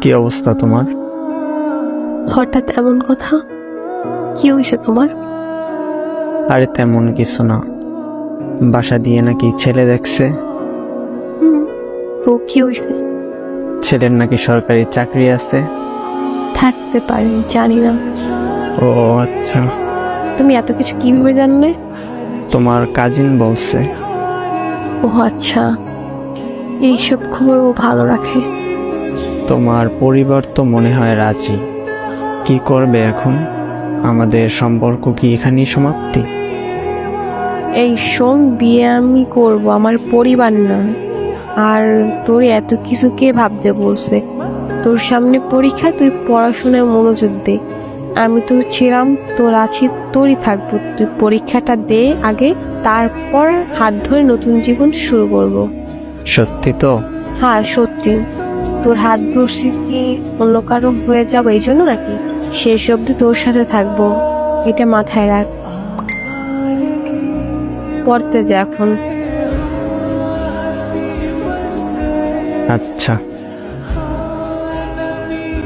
কি অবস্থা তোমার? হঠাৎ এমন কথা? কি হয়েছে তোমার? আরে তেমন কিছু না, বাসা দিয়ে নাকি ছেলে দেখছে। হুম, তো কি হয়েছে? ছেলের নাকি সরকারি চাকরি আছে। থাকতে পারে, জানি না। ও আচ্ছা, তুমি এত কিছু কিভাবে জানলে? তোমার কাজিন বলছে। ও আচ্ছা, এইসব খবর ও ভালো রাখে। তোমার পরিবার তো মনে হয় রাজি। কি করবে এখন? আমাদের সম্পর্ক কি এখানেই সমাপ্তি? এই শোন, বিয়ে আমি করব, আমার পরিবার না। আর তোর এত কিছু কে ভাবতে বলছে? তোর সামনে পরীক্ষা, তুই পড়াশোনায় মনোযোগ দে। আমি তোর ছিলাম, তোর আছি, তোরই থাকবো। তুই পরীক্ষাটা দে আগে, তারপর হাত ধরে নতুন জীবন শুরু করব। সত্যি তো? হ্যাঁ সত্যি। তোর হাত ধরছি কি অন্য কারো হয়ে যাবো এই জন্য নাকি? শেষ অব্দি তোর সাথে থাকবো, এটা মাথায় রাখ। পড়তে যা এখন। আচ্ছা।